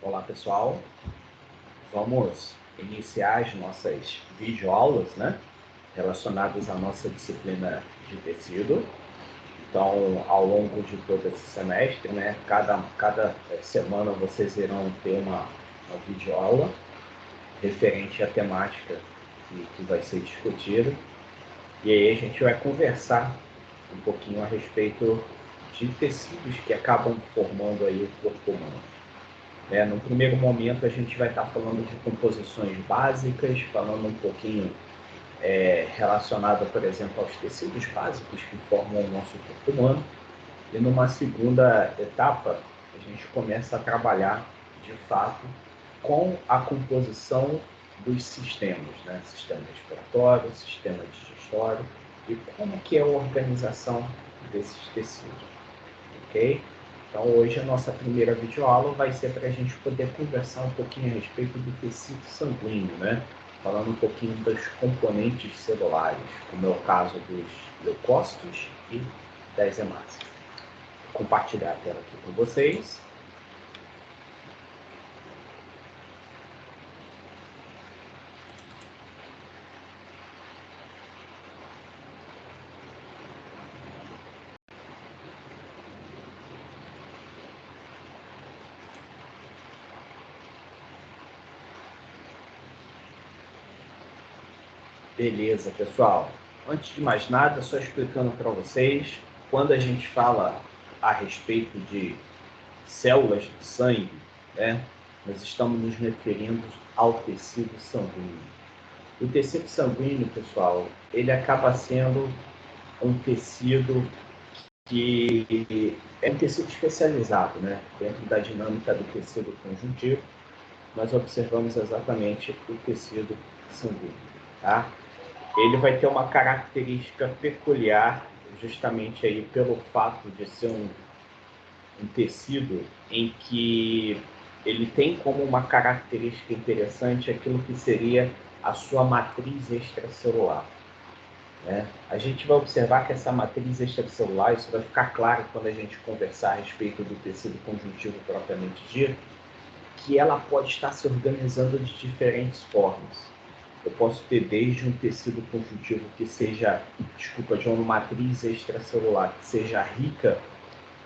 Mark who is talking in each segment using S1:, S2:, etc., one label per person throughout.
S1: Olá pessoal, vamos iniciar as nossas videoaulas, né, relacionadas à nossa disciplina de tecido. Então, ao longo de todo esse semestre, né, cada semana vocês irão ter uma videoaula referente à temática que vai ser discutida. E aí a gente vai conversar um pouquinho a respeito de tecidos que acabam formando aí o corpo humano. No primeiro momento, a gente vai estar falando de composições básicas, falando um pouquinho relacionado, por exemplo, aos tecidos básicos que formam o nosso corpo humano. E numa segunda etapa, a gente começa a trabalhar, de fato, com a composição dos sistemas, né? Sistema respiratório, sistema digestório, e como que é a organização desses tecidos, ok? Então, hoje a nossa primeira videoaula vai ser para a gente poder conversar um pouquinho a respeito do tecido sanguíneo, né? Falando um pouquinho dos componentes celulares, como é o caso dos leucócitos e das hemácias. Vou compartilhar a tela aqui com vocês. Beleza, pessoal. Antes de mais nada, só explicando para vocês, quando a gente fala a respeito de células do sangue, né, nós estamos nos referindo ao tecido sanguíneo. O tecido sanguíneo, pessoal, ele acaba sendo um tecido que é um tecido especializado, né? Dentro da dinâmica do tecido conjuntivo, nós observamos exatamente o tecido sanguíneo, tá? Ele vai ter uma característica peculiar, justamente aí pelo fato de ser um tecido em que ele tem como uma característica interessante aquilo que seria a sua matriz extracelular, né? A gente vai observar que essa matriz extracelular, isso vai ficar claro quando a gente conversar a respeito do tecido conjuntivo propriamente dito, que ela pode estar se organizando de diferentes formas. Eu posso ter desde um tecido conjuntivo que seja, de uma matriz extracelular que seja rica,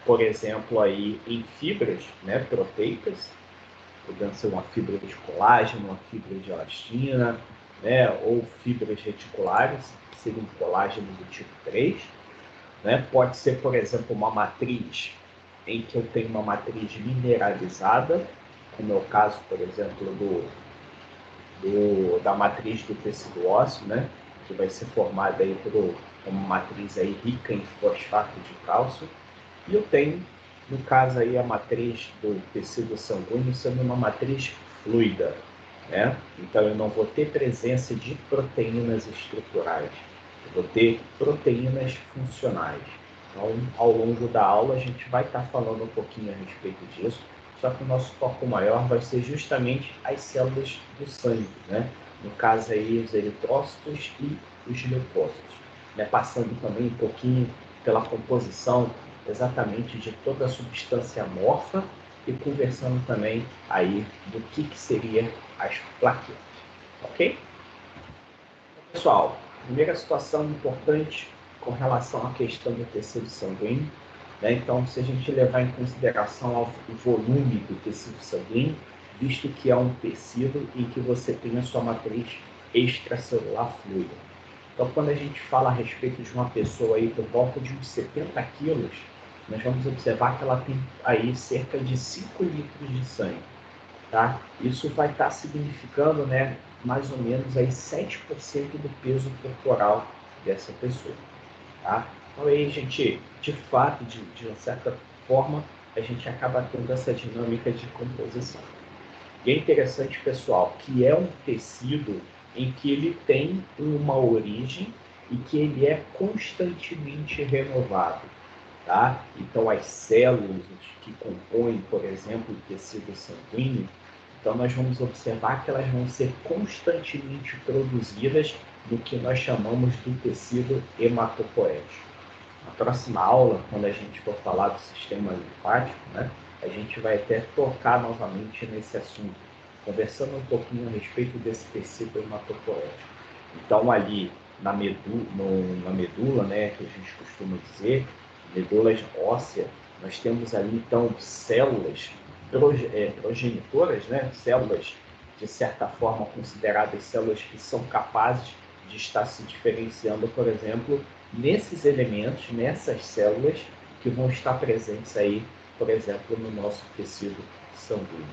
S1: por exemplo, aí em fibras, né, proteicas, podendo ser uma fibra de colágeno, uma fibra de elastina, né, ou fibras reticulares, que seria um colágeno do tipo 3. Né? Pode ser, por exemplo, uma matriz em que eu tenho uma matriz mineralizada, como é o caso, por exemplo, da matriz do tecido ósseo, né? Que vai ser formada aí por uma matriz aí rica em fosfato de cálcio. E eu tenho, no caso aí, a matriz do tecido sanguíneo sendo uma matriz fluida, né? Então eu não vou ter presença de proteínas estruturais, eu vou ter proteínas funcionais. Então, ao longo da aula, a gente vai estar falando um pouquinho a respeito disso, só que o nosso foco maior vai ser justamente as células do sangue, né? No caso aí, os eritrócitos e os leucócitos, né? Passando também um pouquinho pela composição exatamente de toda a substância amorfa e conversando também aí do que seria as plaquetas, ok? Pessoal, primeira situação importante com relação à questão do tecido sanguíneo, né? Então, se a gente levar em consideração o volume do tecido sanguíneo, visto que é um tecido em que você tem a sua matriz extracelular fluida. Então, quando a gente fala a respeito de uma pessoa aí por volta de uns 70 quilos, nós vamos observar que ela tem aí cerca de 5 litros de sangue, tá? Isso vai estar significando, né, mais ou menos aí 7% do peso corporal dessa pessoa, tá? Então aí a gente, de fato, de uma certa forma, a gente acaba tendo essa dinâmica de composição. E é interessante, pessoal, que é um tecido em que ele tem uma origem e que ele é constantemente renovado, tá? Então, as células que compõem, por exemplo, o tecido sanguíneo, então nós vamos observar que elas vão ser constantemente produzidas no que nós chamamos do tecido hematopoético. Na próxima aula, quando a gente for falar do sistema linfático, né, a gente vai até tocar novamente nesse assunto, conversando um pouquinho a respeito desse tecido hematopoético. Então, ali na medula, né, que a gente costuma dizer, medula óssea, nós temos ali, então, células progenitoras, né, células, de certa forma, consideradas células que são capazes de estar se diferenciando, por exemplo, nesses elementos, nessas células que vão estar presentes aí, por exemplo, no nosso tecido sanguíneo,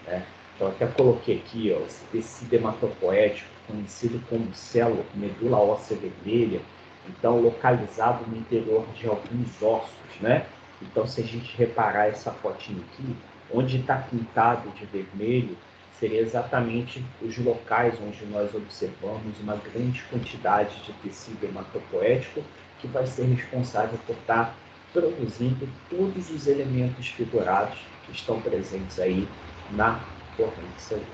S1: né? Então, até coloquei aqui, ó, esse tecido hematopoético, conhecido como célula, medula óssea vermelha, então localizado no interior de alguns ossos, né? Então, se a gente reparar essa fotinho aqui, onde está pintado de vermelho, seria exatamente os locais onde nós observamos uma grande quantidade de tecido hematopoético que vai ser responsável por estar produzindo todos os elementos figurados que estão presentes aí na corrente sanguínea.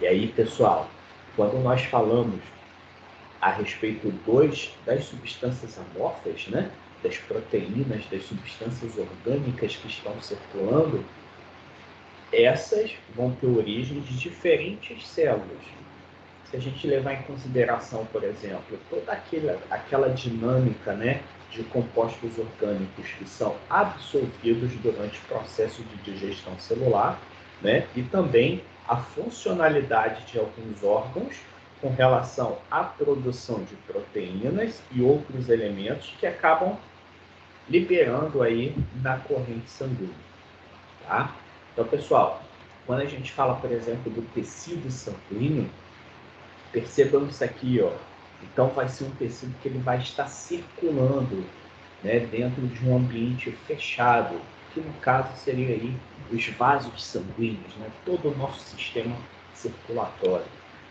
S1: E aí, pessoal, quando nós falamos a respeito das substâncias amorfas, né, das proteínas, das substâncias orgânicas que estão circulando, essas vão ter origem de diferentes células. Se a gente levar em consideração, por exemplo, toda aquela dinâmica, né, de compostos orgânicos que são absorvidos durante o processo de digestão celular, né, e também a funcionalidade de alguns órgãos com relação à produção de proteínas e outros elementos que acabam liberando aí na corrente sanguínea, tá? Então, pessoal, quando a gente fala, por exemplo, do tecido sanguíneo, percebam isso aqui, ó. Então, vai ser um tecido que ele vai estar circulando, né, dentro de um ambiente fechado, que no caso seria aí os vasos sanguíneos, né, todo o nosso sistema circulatório,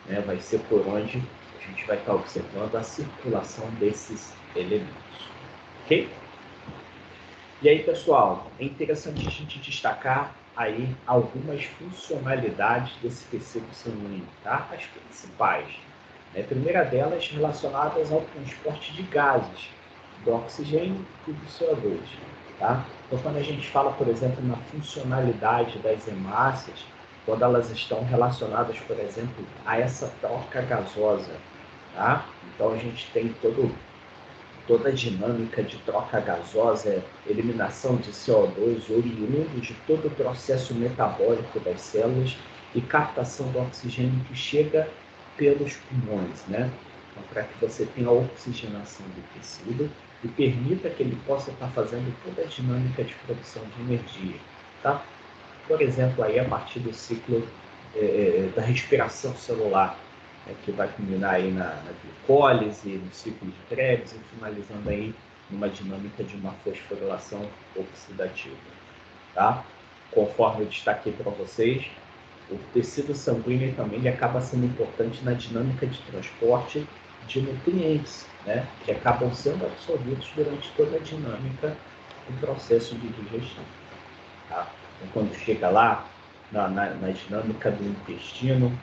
S1: né, vai ser por onde a gente vai estar observando a circulação desses elementos, ok? E aí, pessoal, é interessante a gente destacar aí algumas funcionalidades desse tecido sanguíneo, tá? As principais. A primeira delas relacionadas ao transporte de gases, do oxigênio e do CO2, tá? Então, quando a gente fala, por exemplo, na funcionalidade das hemácias, quando elas estão relacionadas, por exemplo, a essa troca gasosa, tá? Então, a gente tem toda a dinâmica de troca gasosa, eliminação de CO2 oriundo de todo o processo metabólico das células e captação do oxigênio que chega pelos pulmões, né? Então, para que você tenha a oxigenação do tecido e permita que ele possa estar fazendo toda a dinâmica de produção de energia, tá? Por exemplo, aí a partir do ciclo da respiração celular, que vai culminar aí na glicólise, no ciclo de Krebs e finalizando aí numa dinâmica de uma fosforilação oxidativa, tá? Conforme eu destaquei para vocês, o tecido sanguíneo também ele acaba sendo importante na dinâmica de transporte de nutrientes, né, que acabam sendo absorvidos durante toda a dinâmica do processo de digestão, tá? Então, quando chega lá na dinâmica do intestino,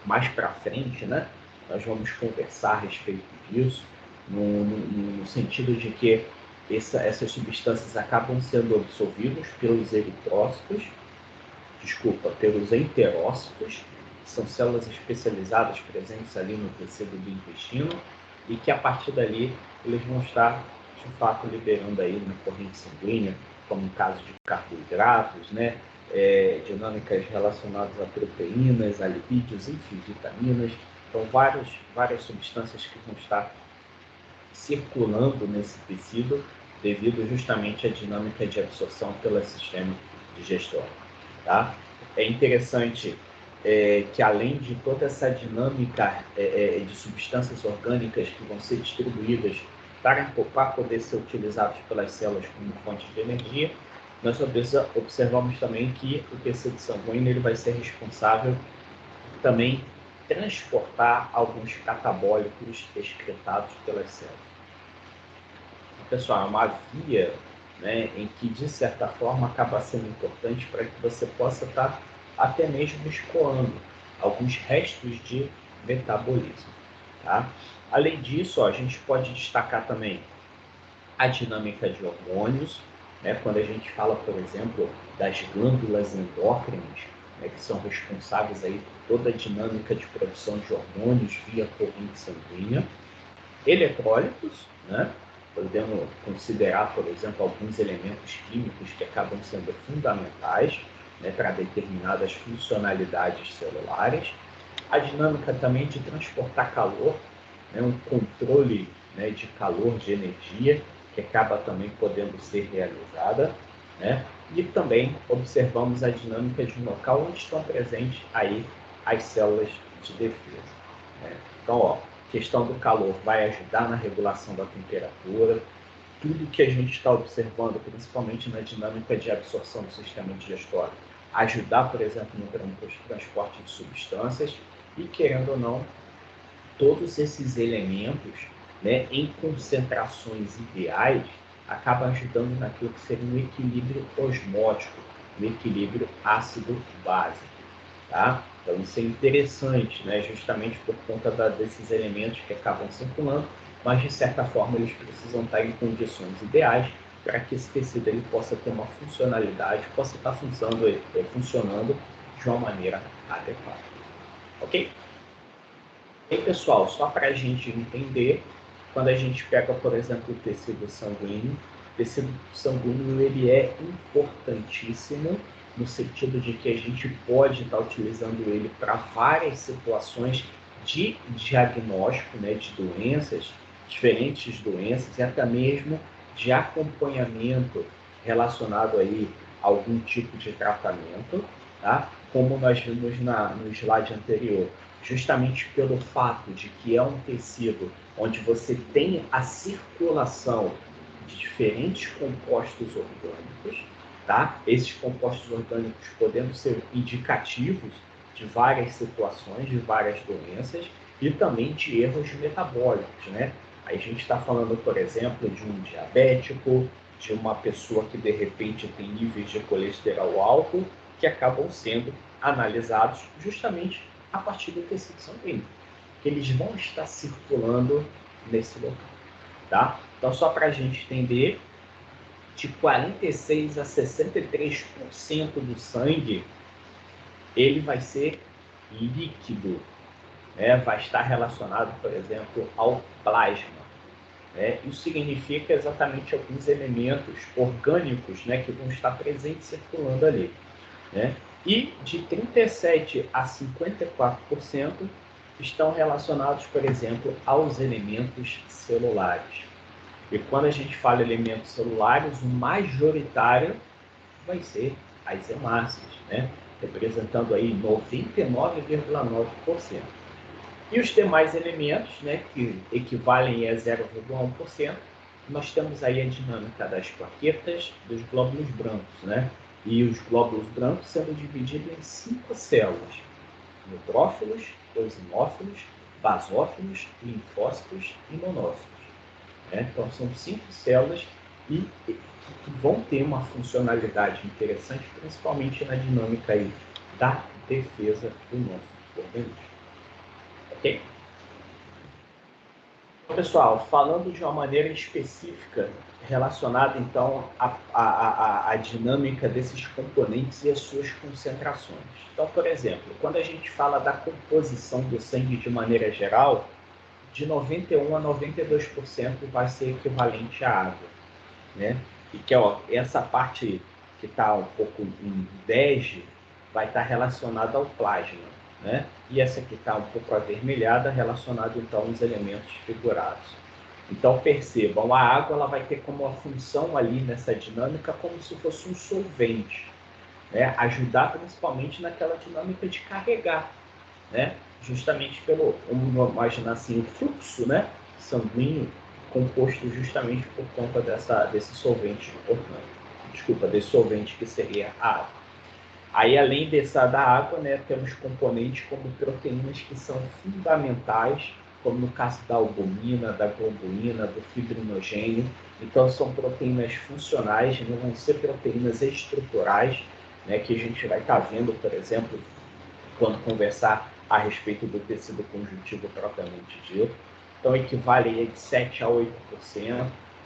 S1: mais para frente, né, nós vamos conversar a respeito disso, no sentido de que essas substâncias acabam sendo absorvidas pelos eritrócitos, pelos enterócitos, que são células especializadas presentes ali no tecido do intestino, e que a partir dali eles vão estar, de fato, liberando aí na corrente sanguínea, como no caso de carboidratos, né, dinâmicas relacionadas a proteínas, a lipídios, enfim, vitaminas. Então, várias substâncias que vão estar circulando nesse tecido devido justamente à dinâmica de absorção pelo sistema digestório, tá? É interessante que além de toda essa dinâmica de substâncias orgânicas que vão ser distribuídas para poder ser utilizados pelas células como fonte de energia, nós observamos também que o tecido sanguíneo ele vai ser responsável também transportar alguns catabólicos excretados pelas células. Então, pessoal, é uma via, né, em que, de certa forma, acaba sendo importante para que você possa estar até mesmo escoando alguns restos de metabolismo, tá? Além disso, ó, a gente pode destacar também a dinâmica de hormônios, né? Quando a gente fala, por exemplo, das glândulas endócrinas, né, que são responsáveis aí por toda a dinâmica de produção de hormônios via corrente sanguínea, eletrólitos, né? Podemos considerar, por exemplo, alguns elementos químicos que acabam sendo fundamentais, né, para determinadas funcionalidades celulares, a dinâmica também de transportar calor, né, um controle, né, de calor, de energia, que acaba também podendo ser realizada, né? E também observamos a dinâmica de um local onde estão presentes aí as células de defesa, né? Então, ó, questão do calor vai ajudar na regulação da temperatura, tudo que a gente está observando, principalmente na dinâmica de absorção do sistema digestório, ajudar, por exemplo, no transporte de substâncias e, querendo ou não, todos esses elementos, né, em concentrações ideais, acabam ajudando naquilo que seria um equilíbrio osmótico, um equilíbrio ácido-básico. Tá? Então, isso é interessante, né? Justamente por conta desses elementos que acabam circulando, mas, de certa forma, eles precisam estar em condições ideais para que esse tecido ele possa ter uma funcionalidade, possa estar funcionando de uma maneira adequada. Ok? E, pessoal, só para a gente entender, quando a gente pega, por exemplo, o tecido sanguíneo ele é importantíssimo no sentido de que a gente pode estar utilizando ele para várias situações de diagnóstico, né, de doenças, diferentes doenças, e até mesmo de acompanhamento relacionado aí a algum tipo de tratamento, tá? Como nós vimos no slide anterior, justamente pelo fato de que é um tecido onde você tem a circulação de diferentes compostos orgânicos, tá? Esses compostos orgânicos podendo ser indicativos de várias situações, de várias doenças e também de erros metabólicos, né? Aí a gente está falando, por exemplo, de um diabético, de uma pessoa que de repente tem níveis de colesterol alto, que acabam sendo analisados justamente a partir do tecido sanguíneo, que eles vão estar circulando nesse local, tá? Então, só para a gente entender, de 46 a 63% do sangue, ele vai ser líquido, né? Vai estar relacionado, por exemplo, ao plasma, né? Isso significa exatamente alguns elementos orgânicos, né, que vão estar presentes circulando ali, né? E de 37 a 54% estão relacionados, por exemplo, aos elementos celulares. E quando a gente fala elementos celulares, o majoritário vai ser as hemácias, né? Representando aí 99,9%. E os demais elementos, né, que equivalem a 0,1%, nós temos aí a dinâmica das plaquetas, dos glóbulos brancos, né? E os glóbulos brancos sendo divididos em 5 células: neutrófilos, eosinófilos, basófilos, linfócitos e monócitos, né? Então são 5 células que vão ter uma funcionalidade interessante, principalmente na dinâmica aí da defesa do nosso organismo. Ok? Então, pessoal, falando de uma maneira específica relacionada então à dinâmica desses componentes e as suas concentrações. Então, por exemplo, quando a gente fala da composição do sangue de maneira geral, de 91 a 92% vai ser equivalente à água, né? E que, ó, essa parte que está um pouco em bege vai estar relacionada ao plasma, né? E essa que está um pouco avermelhada relacionada então aos elementos figurados. Então percebam, a água ela vai ter como uma função ali nessa dinâmica como se fosse um solvente, né? Ajudar principalmente naquela dinâmica de carregar, né? Justamente pelo, vamos imaginar assim, o fluxo, né, sanguíneo composto justamente por conta desse solvente orgânico. Desculpa, desse solvente que seria a água. Aí, além da água, né, temos componentes como proteínas que são fundamentais, como no caso da albumina, da globulina, do fibrinogênio. Então, são proteínas funcionais, não vão ser proteínas estruturais, né, que a gente vai estar vendo, por exemplo, quando conversar a respeito do tecido conjuntivo propriamente dito. Então, equivale a de 7 a 8%.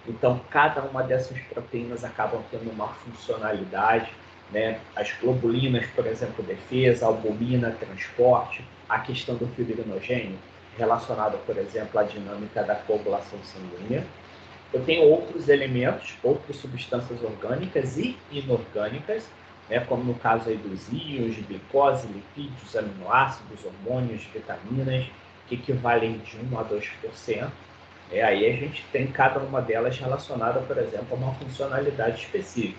S1: Então, cada uma dessas proteínas acabam tendo uma funcionalidade, né? As globulinas, por exemplo, defesa, a albumina, transporte, a questão do fibrinogênio, relacionada, por exemplo, à dinâmica da coagulação sanguínea. Eu tenho outros elementos, outras substâncias orgânicas e inorgânicas, né, como no caso aí dos íons, glicose, lipídios, aminoácidos, hormônios, vitaminas, que equivalem de 1 a 2%. Aí a gente tem cada uma delas relacionada, por exemplo, a uma funcionalidade específica.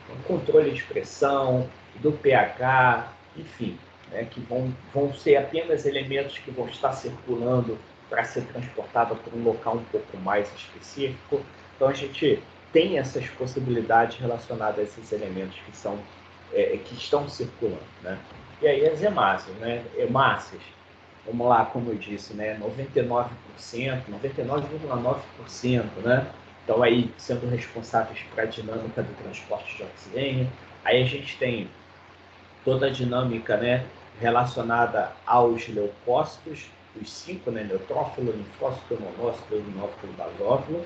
S1: Um controle de pressão, do pH, enfim, né, que vão ser apenas elementos que vão estar circulando para ser transportado para um local um pouco mais específico. Então a gente tem essas possibilidades relacionadas a esses elementos que estão circulando, né? E aí as hemácias, né? Hemácias, vamos lá, como eu disse, né? 99%, 99,9%, né? Então aí sendo responsáveis para a dinâmica do transporte de oxigênio. Aí a gente tem toda a dinâmica, né, relacionada aos leucócitos, os 5, né, neutrófilo, linfócito, monócito, linófilo, basófilo,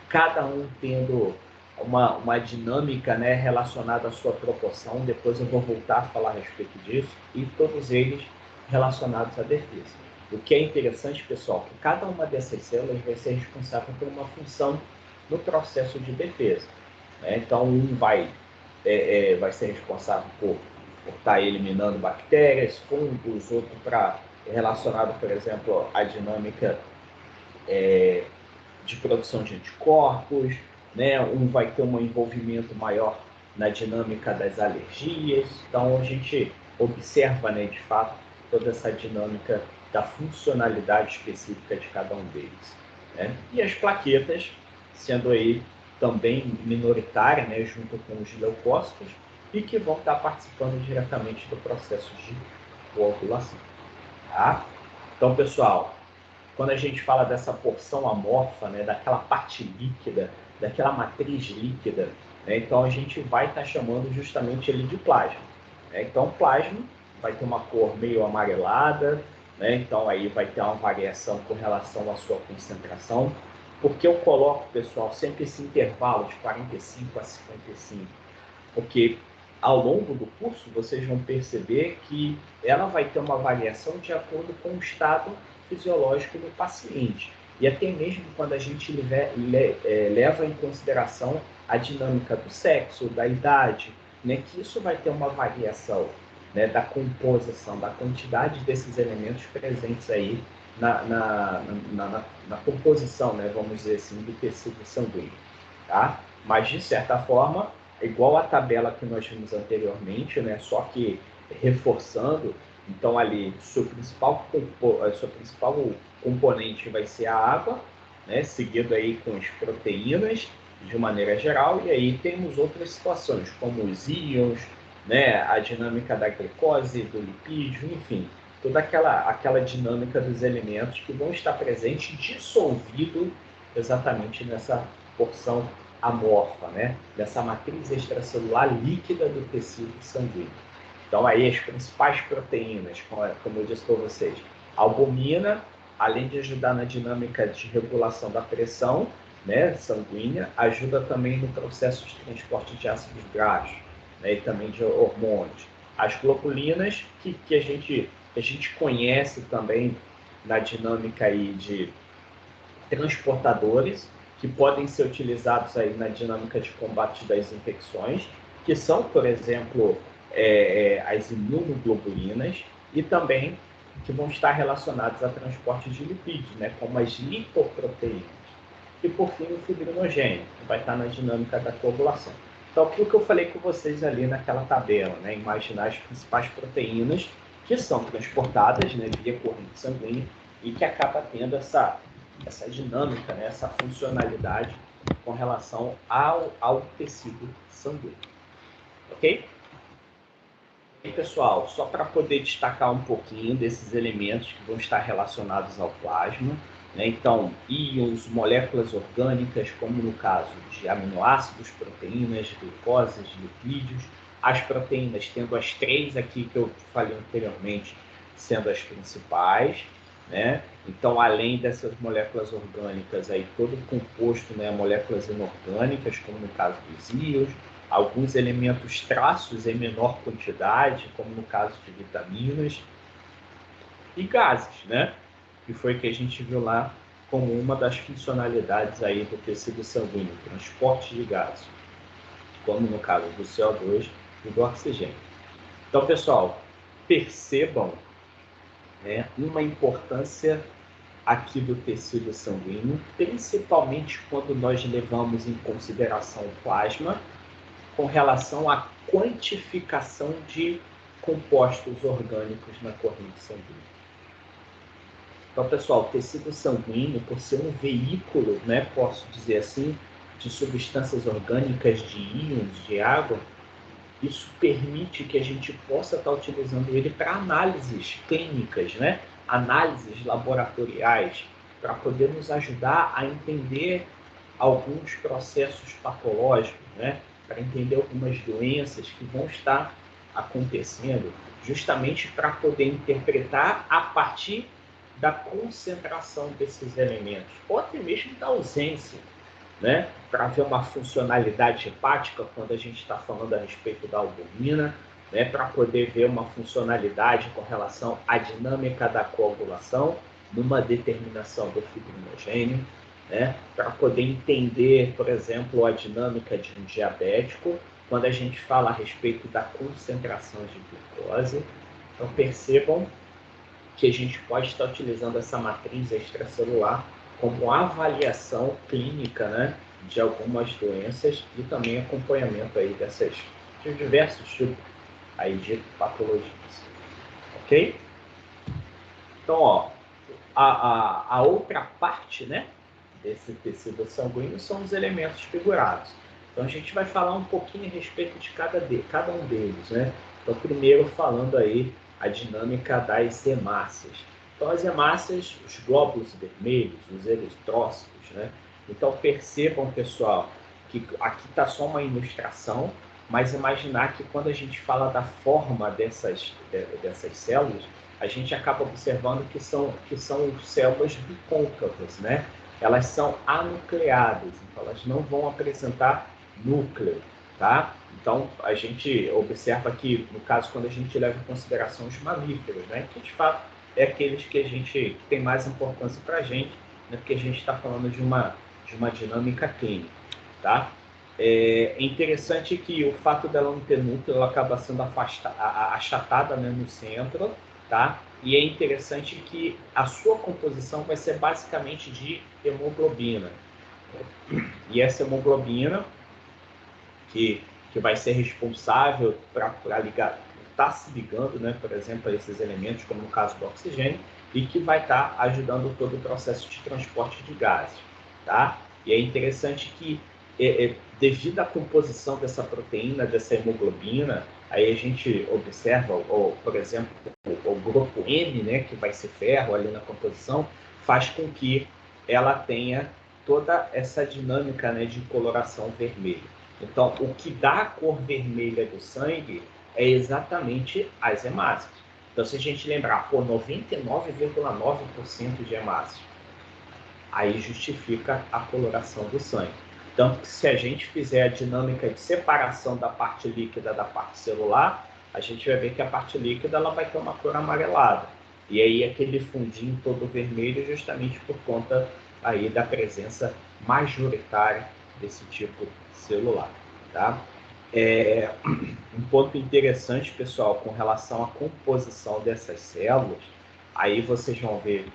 S1: cada um tendo uma dinâmica, né, relacionada à sua proporção. Depois eu vou voltar a falar a respeito disso, e todos eles relacionados à defesa. O que é interessante, pessoal, que cada uma dessas células vai ser responsável por uma função no processo de defesa, né? Então, vai ser responsável por estar eliminando bactérias, fungos, outro relacionado, por exemplo, à dinâmica de produção de anticorpos, né? Um vai ter um envolvimento maior na dinâmica das alergias. Então, a gente observa, né, de fato, toda essa dinâmica da funcionalidade específica de cada um deles, né? E as plaquetas, sendo aí também minoritárias, né, junto com os leucócitos, e que vão estar participando diretamente do processo de coagulação. Tá? Então, pessoal, quando a gente fala dessa porção amorfa, né, daquela parte líquida, daquela matriz líquida, né, então a gente vai estar chamando justamente ele de plasma, né? Então, plasma vai ter uma cor meio amarelada, né? Então aí vai ter uma variação com relação à sua concentração. Porque eu coloco, pessoal, sempre esse intervalo de 45 a 55? Porque ao longo do curso vocês vão perceber que ela vai ter uma variação de acordo com o estado fisiológico do paciente. E até mesmo quando a gente leva em consideração a dinâmica do sexo, da idade, né, que isso vai ter uma variação, né, da composição, da quantidade desses elementos presentes aí na composição, né, vamos dizer assim, do tecido sanguíneo. Tá? Mas, de certa forma, igual a tabela que nós vimos anteriormente, né? Só que reforçando, então ali seu principal componente vai ser a água, né? Seguido aí com as proteínas de maneira geral, e aí temos outras situações, como os íons, né? A dinâmica da glicose, do lipídio, enfim, toda aquela dinâmica dos elementos que vão estar presentes dissolvido exatamente nessa porção amorfa, né? Dessa matriz extracelular líquida do tecido sanguíneo. Então, aí as principais proteínas, como eu disse para vocês, a albumina, além de ajudar na dinâmica de regulação da pressão, né, sanguínea, ajuda também no processo de transporte de ácidos graxos, né, e também de hormônios. As globulinas, que a gente conhece também na dinâmica aí de transportadores, que podem ser utilizados aí na dinâmica de combate das infecções, que são, por exemplo, as imunoglobulinas, e também que vão estar relacionados a transporte de lipídios, né, como as lipoproteínas. E, por fim, o fibrinogênio, que vai estar na dinâmica da coagulação. Então, aquilo que eu falei com vocês ali naquela tabela, né, imaginar as principais proteínas que são transportadas, né, via corrente sanguínea, e que acaba tendo essa dinâmica, né, essa funcionalidade com relação ao tecido sanguíneo. Ok? E, pessoal, só para poder destacar um pouquinho desses elementos que vão estar relacionados ao plasma, né? Então, íons, moléculas orgânicas, como no caso de aminoácidos, proteínas, glicoses, lipídios, as proteínas, tendo as três aqui que eu falei anteriormente, sendo as principais, né? Então, além dessas moléculas orgânicas, aí todo composto, né, moléculas inorgânicas, como no caso dos íons, alguns elementos traços em menor quantidade, como no caso de vitaminas, e gases, né, que foi que a gente viu lá como uma das funcionalidades aí do tecido sanguíneo, transporte de gases, como no caso do CO2 e do oxigênio. Então, pessoal, percebam, né, uma importância aqui do tecido sanguíneo, principalmente quando nós levamos em consideração o plasma, com relação à quantificação de compostos orgânicos na corrente sanguínea. Então, pessoal, o tecido sanguíneo, por ser um veículo, né, posso dizer assim, de substâncias orgânicas, de íons, de água, isso permite que a gente possa estar utilizando ele para análises clínicas, né? Análises laboratoriais, para poder nos ajudar a entender alguns processos patológicos, né? Para entender algumas doenças que vão estar acontecendo, justamente para poder interpretar a partir da concentração desses elementos, ou até mesmo da ausência, né? Para ver uma funcionalidade hepática, quando a gente está falando a respeito da albumina, né? Para poder ver uma funcionalidade com relação à dinâmica da coagulação, numa determinação do fibrinogênio, né? Para poder entender, por exemplo, a dinâmica de um diabético, quando a gente fala a respeito da concentração de glicose. Então, percebam que a gente pode estar utilizando essa matriz extracelular como avaliação clínica, né, de algumas doenças e também acompanhamento aí de diversos tipos aí de patologias, ok? Então, ó, a outra parte, né, desse tecido sanguíneo são os elementos figurados. Então, a gente vai falar um pouquinho a respeito de cada um deles, né? Então, primeiro falando aí a dinâmica das hemácias. Então, as hemácias, os glóbulos vermelhos, os eritrócitos, né? Então, percebam, pessoal, que aqui está só uma ilustração, mas imaginar que quando a gente fala da forma dessas células, a gente acaba observando que são células bicôncavas, né? Elas são anucleadas, então elas não vão apresentar núcleo, tá? Então, a gente observa que, no caso, quando a gente leva em consideração os mamíferos, né? Que, de fato, é aqueles que tem mais importância para a gente, né? Porque a gente está falando de uma dinâmica clínica, tá? É interessante que o fato dela não ter núcleo, ela acaba sendo achatada, né, no centro, tá? E é interessante que a sua composição vai ser basicamente de hemoglobina. E essa hemoglobina, que vai ser responsável para ligar, está se ligando, né, por exemplo, a esses elementos, como no caso do oxigênio, e que vai estar ajudando todo o processo de transporte de gases, tá? E é interessante que, devido à composição dessa proteína, dessa hemoglobina, aí a gente observa, por exemplo, o grupo M, né, que vai ser ferro ali na composição, faz com que ela tenha toda essa dinâmica, né, de coloração vermelha. Então, o que dá a cor vermelha do sangue é exatamente as hemácias. Então, se a gente lembrar, 99,9% de hemácias, aí justifica a coloração do sangue. Tanto que se a gente fizer a dinâmica de separação da parte líquida da parte celular, a gente vai ver que a parte líquida ela vai ter uma cor amarelada. E aí aquele fundinho todo vermelho justamente por conta aí da presença majoritária desse tipo celular, tá? Um ponto interessante, pessoal, com relação à composição dessas células, aí vocês vão ver,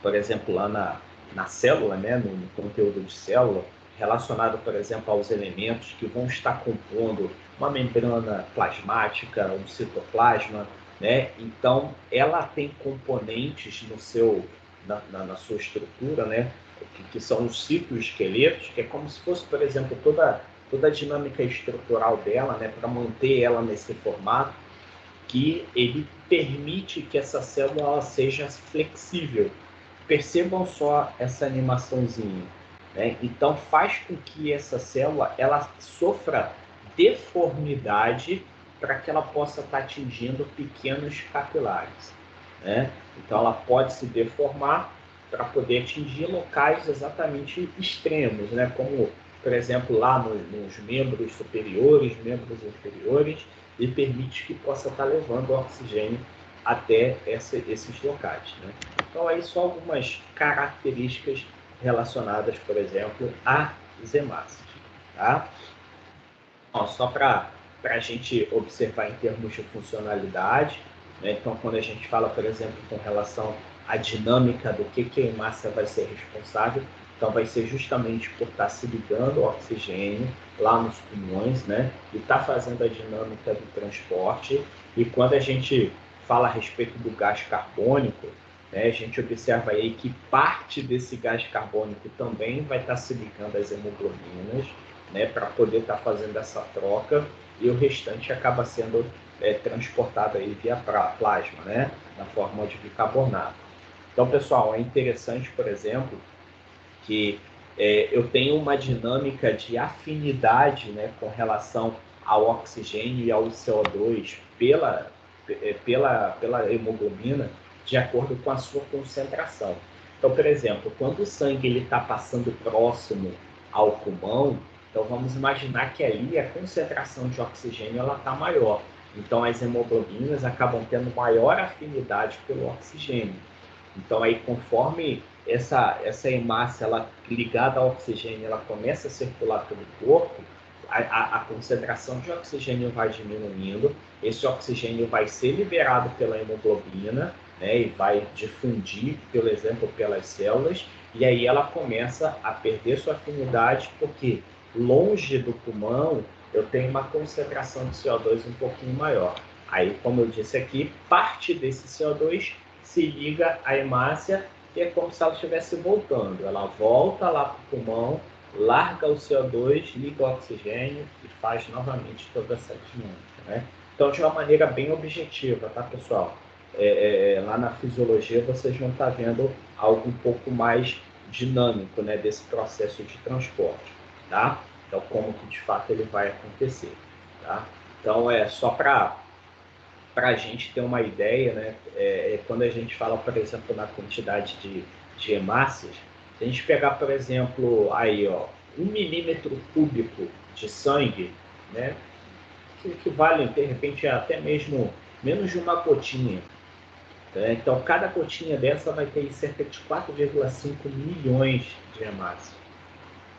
S1: por exemplo, lá na célula, né, no conteúdo de célula, relacionado, por exemplo, aos elementos que vão estar compondo uma membrana plasmática, um citoplasma, né? Então, ela tem componentes na sua estrutura, né, que são os citoesqueletos, que é como se fosse, por exemplo, toda a dinâmica estrutural dela, né, para manter ela nesse formato, que ele permite que essa célula seja flexível. Percebam só essa animaçãozinha, né? Então faz com que essa célula ela sofra deformidade para que ela possa estar atingindo pequenos capilares. né? Então ela pode se deformar para poder atingir locais exatamente extremos, né? Como, por exemplo, lá nos membros superiores, membros inferiores, e permite que possa estar levando oxigênio até esses locais, né? Então aí só algumas características relacionadas, por exemplo, às hemácias, tá? Ó, só para a gente observar em termos de funcionalidade, né? Então, quando a gente fala, por exemplo, com relação à dinâmica do que a hemácia vai ser responsável, então vai ser justamente por estar se ligando ao oxigênio lá nos pulmões, né? E estar fazendo a dinâmica do transporte. E quando a gente fala a respeito do gás carbônico, né, a gente observa aí que parte desse gás carbônico também vai estar se ligando às hemoglobinas, né, para poder estar fazendo essa troca, e o restante acaba sendo transportado aí via plasma, né, na forma de bicarbonato. Então, pessoal, é interessante, por exemplo, que eu tenho uma dinâmica de afinidade, né, com relação ao oxigênio e ao CO2 pela hemoglobina, de acordo com a sua concentração. Então, por exemplo, quando o sangue está passando próximo ao pulmão, então vamos imaginar que ali a concentração de oxigênio está maior. Então, as hemoglobinas acabam tendo maior afinidade pelo oxigênio. Então, aí, conforme essa hemácia ela, ligada ao oxigênio ela começa a circular pelo corpo, a concentração de oxigênio vai diminuindo, esse oxigênio vai ser liberado pela hemoglobina, né, e vai difundir, por exemplo, pelas células, e aí ela começa a perder sua afinidade, porque longe do pulmão eu tenho uma concentração de CO2 um pouquinho maior. Aí, como eu disse aqui, parte desse CO2 se liga à hemácia e é como se ela estivesse voltando. Ela volta lá para o pulmão, larga o CO2, liga o oxigênio e faz novamente toda essa dinâmica, né? Então, de uma maneira bem objetiva, tá, pessoal? Lá na fisiologia vocês vão estar vendo algo um pouco mais dinâmico, né, desse processo de transporte, tá? Então, como que de fato ele vai acontecer, tá? Então, só para a gente ter uma ideia, né, quando a gente fala, por exemplo, na quantidade de hemácias, se a gente pegar, por exemplo, aí, ó, 1 milímetro cúbico de sangue, né, que equivale, de repente, a até mesmo menos de uma gotinha. Né? Então, cada gotinha dessa vai ter cerca de 4,5 milhões de hemácias.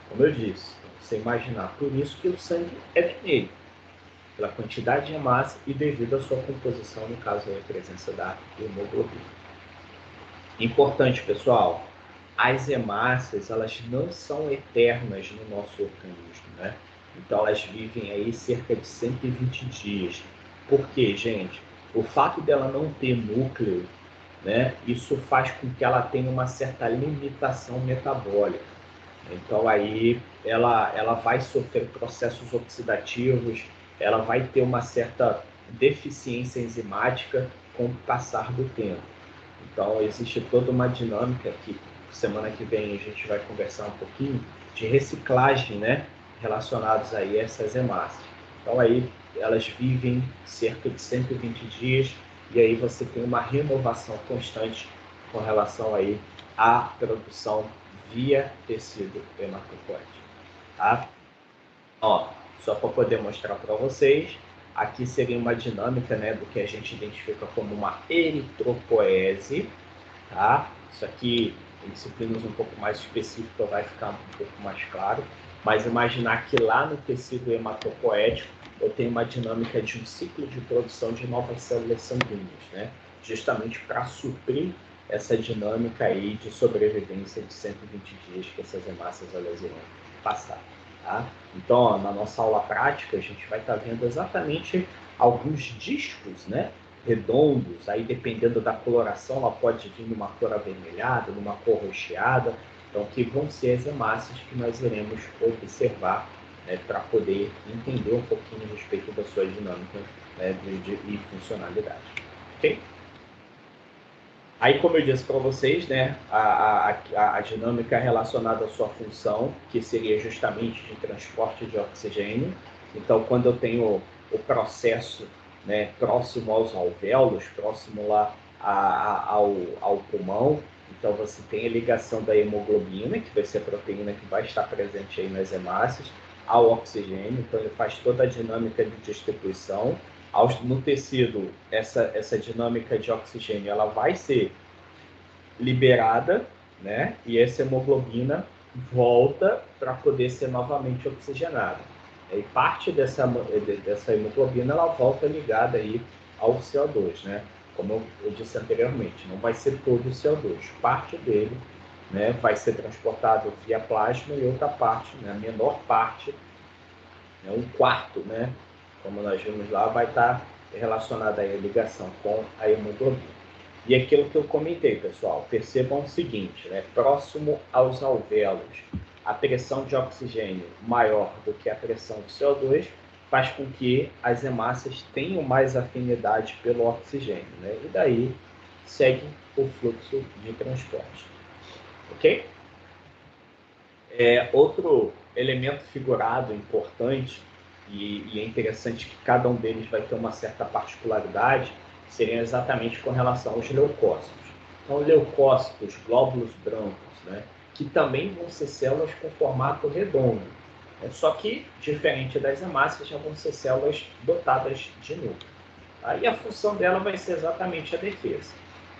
S1: Como eu disse, você imaginar, por isso que o sangue é vermelho, pela quantidade de hemácia e devido à sua composição, no caso, a presença da hemoglobina. Importante, pessoal, as hemácias, elas não são eternas no nosso organismo, né? Então, elas vivem aí cerca de 120 dias. Por quê, gente? O fato dela não ter núcleo, né? Isso faz com que ela tenha uma certa limitação metabólica. Então, aí, ela vai sofrer processos oxidativos, ela vai ter uma certa deficiência enzimática com o passar do tempo. Então, existe toda uma dinâmica que semana que vem a gente vai conversar um pouquinho de reciclagem, né, relacionados aí a essas hemácias. Então, aí elas vivem cerca de 120 dias e aí você tem uma renovação constante com relação aí à produção via tecido hematopoético, tá? Ó, só para poder mostrar para vocês, aqui seria uma dinâmica, né, do que a gente identifica como uma eritropoese, tá? Isso aqui, em disciplinas um pouco mais específicas, vai ficar um pouco mais claro, mas imaginar que lá no tecido hematopoético eu tenho uma dinâmica de um ciclo de produção de novas células sanguíneas, né? Justamente para suprir essa dinâmica aí de sobrevivência de 120 dias que essas hemácias elas irão passar. Tá? Então, ó, na nossa aula prática, a gente vai estar vendo exatamente alguns discos, né, redondos, aí dependendo da coloração, ela pode vir numa cor avermelhada, numa cor roxeada, então que vão ser as hemácias que nós iremos observar, né, para poder entender um pouquinho a respeito da sua dinâmica, né, e funcionalidade. Ok? Aí, como eu disse para vocês, né, a dinâmica relacionada à sua função, que seria justamente de transporte de oxigênio. Então, quando eu tenho o processo, né, próximo aos alvéolos, próximo lá ao pulmão. Então você tem a ligação da hemoglobina, que vai ser a proteína que vai estar presente aí nas hemácias, ao oxigênio. Então ele faz toda a dinâmica de distribuição. No tecido, essa dinâmica de oxigênio ela vai ser liberada, né? E essa hemoglobina volta para poder ser novamente oxigenada. E parte dessa hemoglobina ela volta ligada aí ao CO2, né? Como eu disse anteriormente, não vai ser todo o CO2, parte dele, né, vai ser transportado via plasma e outra parte, né, a menor parte, né, um quarto, né, como nós vimos lá, vai estar relacionada à ligação com a hemoglobina. E aquilo que eu comentei, pessoal, percebam o seguinte, né, próximo aos alvéolos, a pressão de oxigênio maior do que a pressão de CO2 faz com que as hemácias tenham mais afinidade pelo oxigênio, né? E daí segue o fluxo de transporte. Ok? Outro elemento figurado importante, e é interessante que cada um deles vai ter uma certa particularidade, seria exatamente com relação aos leucócitos. Então, leucócitos, glóbulos brancos, né, que também vão ser células com formato redondo. Só que, diferente das hemácias, já vão ser células dotadas de núcleo. Tá? E a função dela vai ser exatamente a defesa.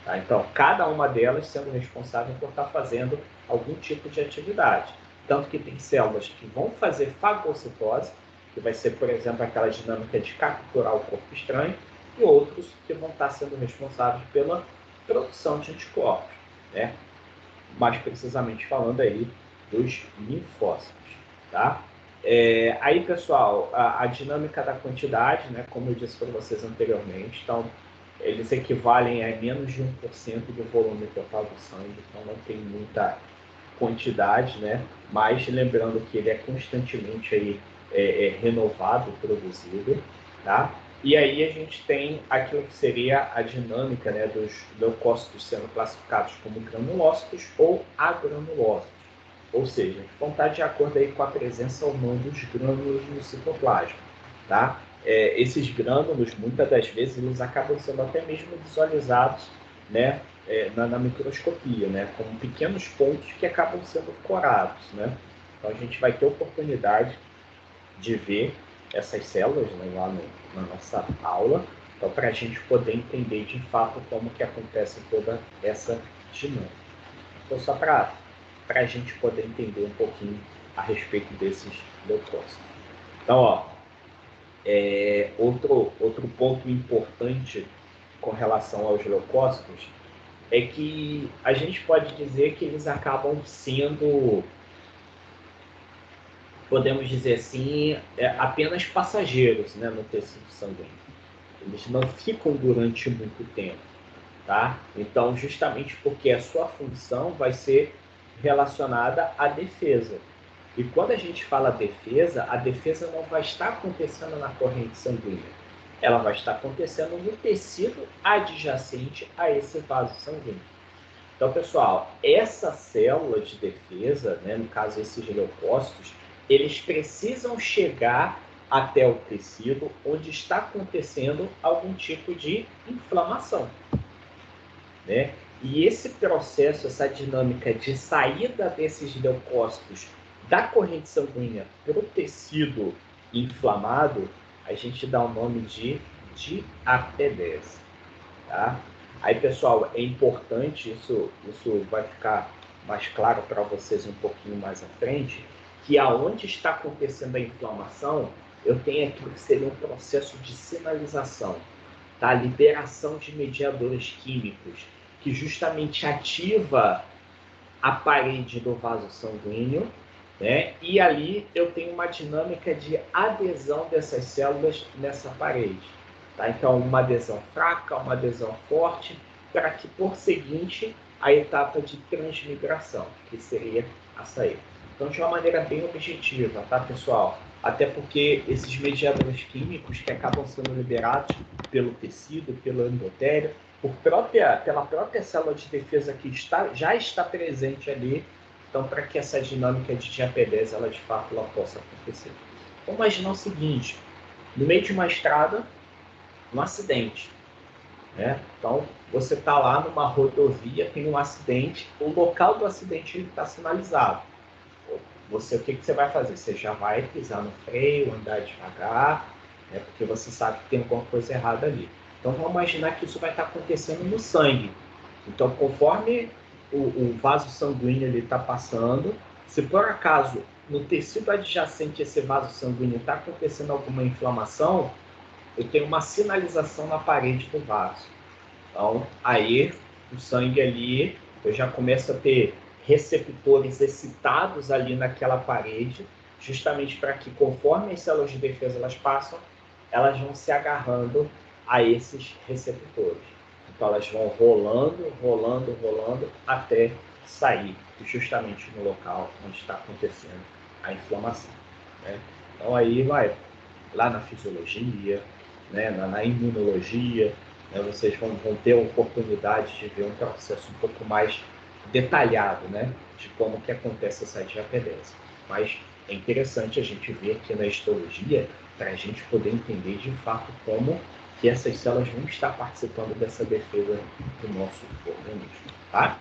S1: Tá? Então, cada uma delas sendo responsável por estar fazendo algum tipo de atividade. Tanto que tem células que vão fazer fagocitose, que vai ser, por exemplo, aquela dinâmica de capturar o corpo estranho, e outros que vão estar sendo responsáveis pela produção de anticorpos, né? Mais precisamente falando aí dos linfócitos, tá? Aí, pessoal, a dinâmica da quantidade, né, como eu disse para vocês anteriormente, então, eles equivalem a menos de 1% do volume total do sangue, então não tem muita quantidade, né? Mas lembrando que ele é constantemente aí, renovado, produzido, tá? E aí a gente tem aquilo que seria a dinâmica, né, dos leucócitos sendo classificados como granulócitos ou agranulócitos, ou seja, vão estar de acordo aí com a presença ou não dos grânulos no citoplasma, tá? Esses grânulos, muitas das vezes, eles acabam sendo até mesmo visualizados, né, na microscopia, né, como pequenos pontos que acabam sendo corados, né? Então a gente vai ter oportunidade de ver essas células, né, lá na nossa aula, então para a gente poder entender de fato como que acontece toda essa dinâmica. Então só para a gente poder entender um pouquinho a respeito desses leucócitos. Então, ó, outro ponto importante com relação aos leucócitos é que a gente pode dizer que eles acabam sendo, podemos dizer assim, apenas passageiros, né, no tecido sanguíneo. Eles não ficam durante muito tempo, tá? Então, justamente porque a sua função vai ser relacionada à defesa. E quando a gente fala defesa, a defesa não vai estar acontecendo na corrente sanguínea. Ela vai estar acontecendo no tecido adjacente a esse vaso sanguíneo. Então, pessoal, essa célula de defesa, né, no caso esses leucócitos, eles precisam chegar até o tecido onde está acontecendo algum tipo de inflamação, né? E esse processo, essa dinâmica de saída desses leucócitos da corrente sanguínea para o tecido inflamado, a gente dá o nome de diapedese, tá? Aí, pessoal, é importante, isso vai ficar mais claro para vocês um pouquinho mais à frente, que aonde está acontecendo a inflamação, eu tenho aquilo que seria um processo de sinalização, tá? Liberação de mediadores químicos, que justamente ativa a parede do vaso sanguíneo, né? E ali eu tenho uma dinâmica de adesão dessas células nessa parede. Tá? Então, uma adesão fraca, uma adesão forte, para que, por seguinte, a etapa de transmigração, que seria a saída. Então, de uma maneira bem objetiva, tá, pessoal? Até porque esses mediadores químicos que acabam sendo liberados pelo tecido, pelo endotélio, pela própria célula de defesa que já está presente ali, então, para que essa dinâmica de diapedese, ela de fato ela possa acontecer. Então, imagina o seguinte, no meio de uma estrada, um acidente. né? Então, você está lá numa rodovia, tem um acidente, o local do acidente está sinalizado. Você, o que você vai fazer? Você já vai pisar no freio, andar devagar, né? Porque você sabe que tem alguma coisa errada ali. Então, vamos imaginar que isso vai estar acontecendo no sangue. Então, conforme o vaso sanguíneo está passando, se por acaso no tecido adjacente a esse vaso sanguíneo está acontecendo alguma inflamação, eu tenho uma sinalização na parede do vaso. Então, aí, o sangue ali, eu já começo a ter receptores excitados ali naquela parede, justamente para que, conforme as células de defesa elas passam, elas vão se agarrando a esses receptores. Então, elas vão rolando, rolando, rolando, até sair justamente no local onde está acontecendo a inflamação, né? Então, aí vai lá na fisiologia, né, na imunologia, né, vocês vão ter a oportunidade de ver um processo um pouco mais detalhado, né, de como que acontece essa diapedese. Mas é interessante a gente ver aqui na histologia para a gente poder entender de fato como que essas células vão estar participando dessa defesa do nosso organismo, tá?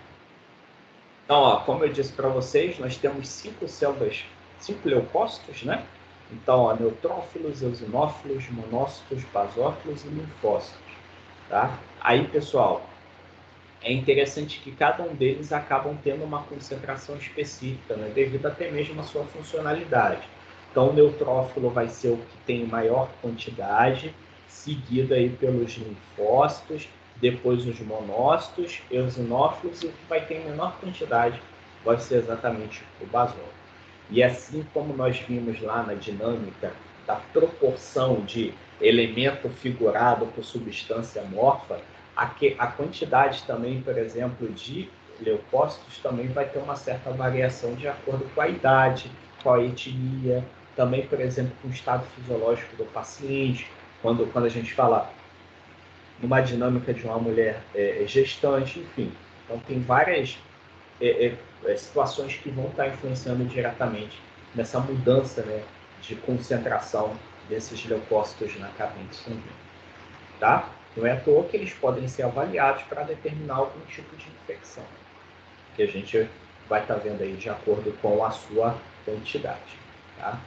S1: Então, ó, como eu disse para vocês, nós temos 5 células, 5 leucócitos, né? Então, ó, neutrófilos, eosinófilos, monócitos, basófilos e linfócitos, tá? Aí, pessoal, é interessante que cada um deles acabam tendo uma concentração específica, né? Devido até mesmo à sua funcionalidade. Então, o neutrófilo vai ser o que tem maior quantidade, seguido aí pelos linfócitos, depois os monócitos, eosinófilos, e o que vai ter em menor quantidade vai ser exatamente o basófilo. E assim como nós vimos lá na dinâmica da proporção de elemento figurado por substância amorfa, a quantidade também, por exemplo, de leucócitos também vai ter uma certa variação de acordo com a idade, com a etnia, também, por exemplo, com o estado fisiológico do paciente. Quando a gente fala numa dinâmica de uma mulher gestante, enfim. Então, tem várias situações que vão estar influenciando diretamente nessa mudança, né, de concentração desses leucócitos na corrente sanguínea, tá? Não é à toa que eles podem ser avaliados para determinar algum tipo de infecção, que a gente vai estar vendo aí de acordo com a sua quantidade, tá?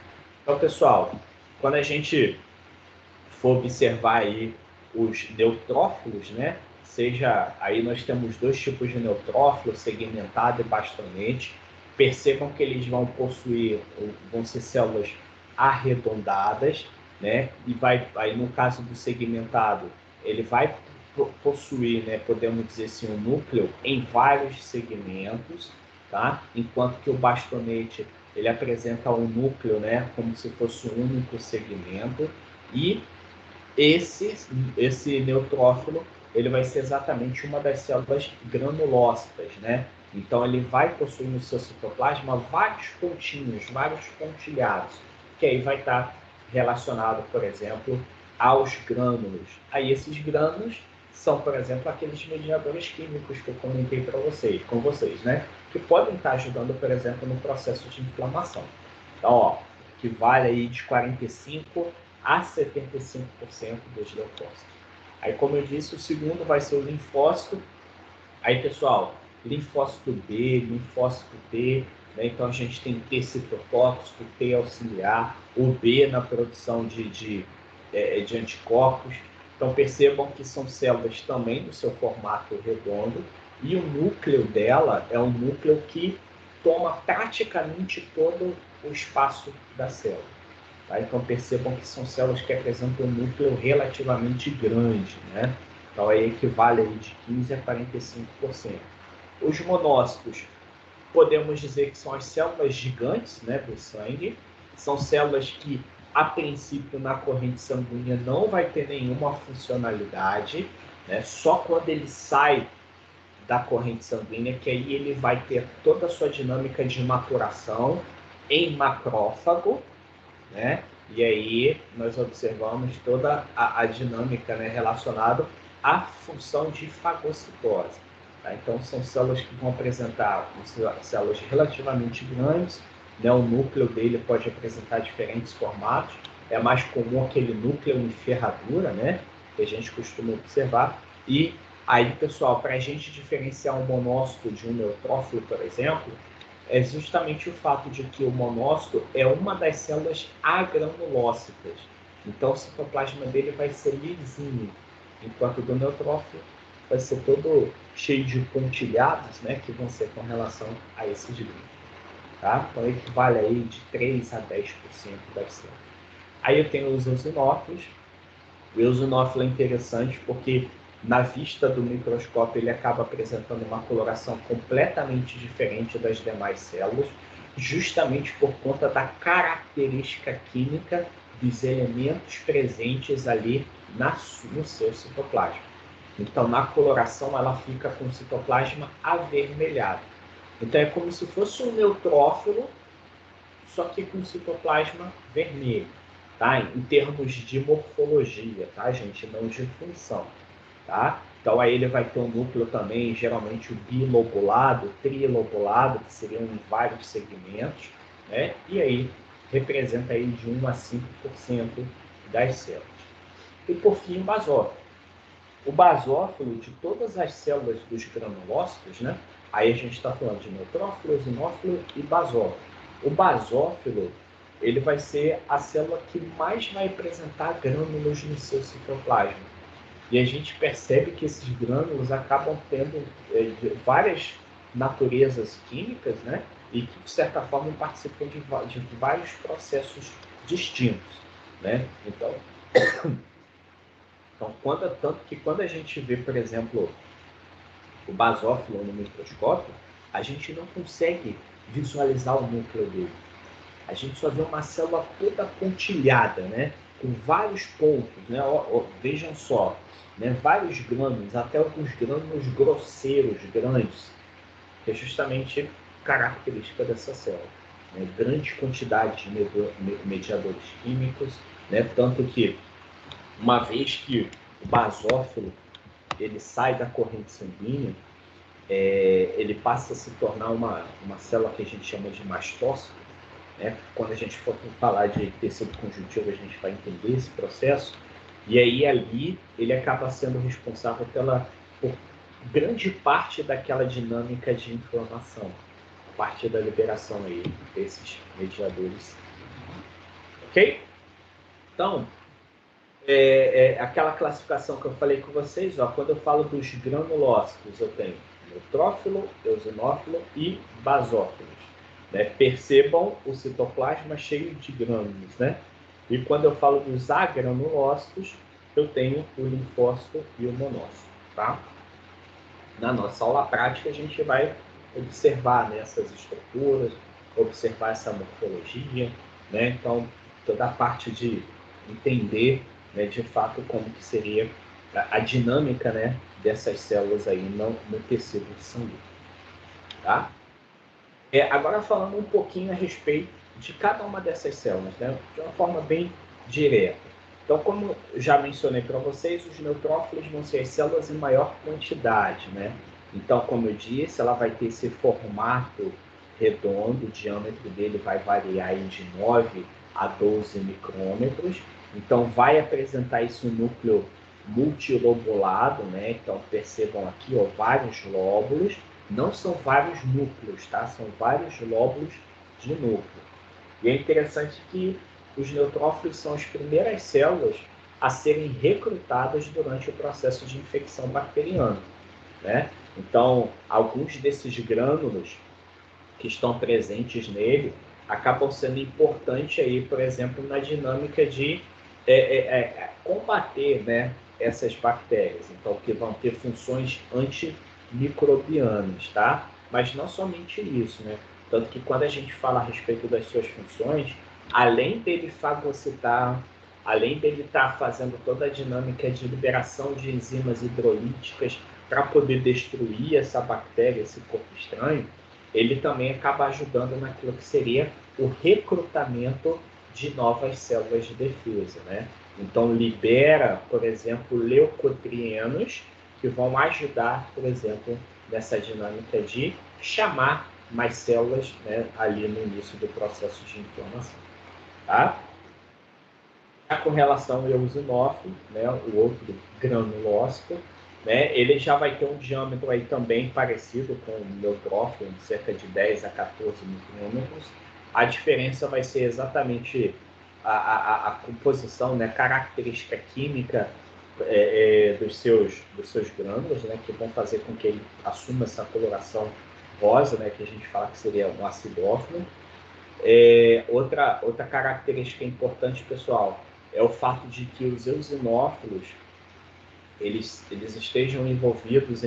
S1: Então, pessoal, quando a gente for observar aí os neutrófilos, né? Seja aí nós temos dois tipos de neutrófilo, segmentado e bastonete. Percebam que eles vão possuir, vão ser células arredondadas, né? E vai aí no caso do segmentado, ele vai possuir, né, podemos dizer assim, um núcleo em vários segmentos, tá? Enquanto que o bastonete ele apresenta um núcleo, né, como se fosse um único segmento, e esse neutrófilo ele vai ser exatamente uma das células granulócitas, né? Então ele vai possuir no seu citoplasma vários pontinhos, vários pontilhados, que aí vai estar relacionado, por exemplo, aos grânulos. Aí esses grânulos são, por exemplo, aqueles mediadores químicos que eu comentei para vocês, com vocês, né? Que podem estar ajudando, por exemplo, no processo de inflamação. Então, ó, que vale aí de 45 a 75% dos leucócitos. Aí, como eu disse, o segundo vai ser o linfócito. Aí, pessoal, linfócito B, linfócito T, né? Então a gente tem T citotóxico, T auxiliar, o B na produção de anticorpos. Então percebam que são células também do seu formato redondo, e o núcleo dela é um núcleo que toma praticamente todo o espaço da célula. Tá? Então percebam que são células que apresentam um núcleo relativamente grande, né? Então aí equivale aí de 15 a 45%. Os monócitos, podemos dizer que são as células gigantes, né, do sangue. São células que, a princípio, na corrente sanguínea não vai ter nenhuma funcionalidade, né? Só quando ele sai da corrente sanguínea, que aí ele vai ter toda a sua dinâmica de maturação em macrófago, né? E aí nós observamos toda a dinâmica, né, relacionada à função de fagocitose. Tá? Então são células que vão apresentar células relativamente grandes, né? O núcleo dele pode apresentar diferentes formatos. É mais comum aquele núcleo em ferradura, né, que a gente costuma observar. E aí, pessoal, para a gente diferenciar um monócito de um neutrófilo, por exemplo, é justamente o fato de que o monócito é uma das células agranulócitas. Então, o citoplasma dele vai ser lisinho, enquanto o do neutrófilo vai ser todo cheio de pontilhados, né, que vão ser com relação a esses grupos. Tá? Então, equivale aí de 3 a 10% das células. Aí eu tenho os eosinófilos. O eosinófilo é interessante porque, na vista do microscópio, ele acaba apresentando uma coloração completamente diferente das demais células, justamente por conta da característica química dos elementos presentes ali no seu citoplasma. Então, na coloração, ela fica com o citoplasma avermelhado. Então, é como se fosse um neutrófilo, só que com citoplasma vermelho, tá? Em termos de morfologia, tá, gente? Não de função, tá? Então, aí ele vai ter um núcleo também, geralmente o bilobulado, trilobulado, que seriam em vários segmentos, né? E aí representa aí de 1 a 5% das células. E, por fim, o basófilo. O basófilo, de todas as células dos granulócitos, né? Aí a gente está falando de neutrófilo, eosinófilo e basófilo. O basófilo, ele vai ser a célula que mais vai apresentar grânulos no seu citoplasma. E a gente percebe que esses grânulos acabam tendo várias naturezas químicas, né? E que, de certa forma, participam de vários processos distintos, né? Então, tanto que quando a gente vê, por exemplo, o basófilo no microscópio, a gente não consegue visualizar o núcleo dele. A gente só vê uma célula toda pontilhada, né? Com vários pontos, né? Vejam só, né? Vários grânulos, até alguns grânulos grosseiros, grandes, que é justamente característica dessa célula. Né? Grande quantidade de mediadores químicos, né? Tanto que, uma vez que o basófilo ele sai da corrente sanguínea, ele passa a se tornar uma célula que a gente chama de mastócito, né? Quando a gente for falar de tecido conjuntivo, a gente vai entender esse processo, e aí ali ele acaba sendo responsável por grande parte daquela dinâmica de inflamação, a partir da liberação aí desses mediadores. Ok? Então, aquela classificação que eu falei com vocês, ó, quando eu falo dos granulócitos, eu tenho neutrófilo, eosinófilo e basófilos. Né? Percebam o citoplasma cheio de grânulos, né? E quando eu falo dos agranulócitos, eu tenho o linfócito e o monócito, tá? Na nossa aula prática, a gente vai observar, né, essas estruturas, observar essa morfologia, né? Então, toda a parte de entender, né, de fato, como que seria a dinâmica, né, dessas células aí no tecido sanguíneo, tá? Agora, falando um pouquinho a respeito de cada uma dessas células, né, de uma forma bem direta. Então, como já mencionei para vocês, os neutrófilos vão ser as células em maior quantidade, né? Então, como eu disse, ela vai ter esse formato redondo, o diâmetro dele vai variar de 9 a 12 micrômetros. Então, vai apresentar esse núcleo multilobulado, né? Então, percebam aqui, ó, vários lóbulos. Não são vários núcleos, tá? São vários lóbulos de núcleo. E é interessante que os neutrófilos são as primeiras células a serem recrutadas durante o processo de infecção bacteriana, né? Então, alguns desses grânulos que estão presentes nele acabam sendo importantes aí, por exemplo, na dinâmica de combater, né, essas bactérias. Então, que vão ter funções antimicrobianas, tá? Mas não somente isso, né? Tanto que quando a gente fala a respeito das suas funções, além dele fagocitar, além dele estar fazendo toda a dinâmica de liberação de enzimas hidrolíticas para poder destruir essa bactéria, esse corpo estranho, ele também acaba ajudando naquilo que seria o recrutamento de novas células de defesa, né? Então, libera, por exemplo, leucotrienos, que vão ajudar, por exemplo, nessa dinâmica de chamar mais células, né, ali no início do processo de inflamação. Tá? Já com relação ao eosinófilo, né, o outro granulócito, né? Ele já vai ter um diâmetro aí também parecido com o neutrófilo, de cerca de 10 a 14 micrômetros. A diferença vai ser exatamente a composição, né, característica química dos seus grânulos, né, que vão fazer com que ele assuma essa coloração rosa, né, que a gente fala que seria um acidófilo. Outra característica importante, pessoal, é o fato de que os eosinófilos eles estejam envolvidos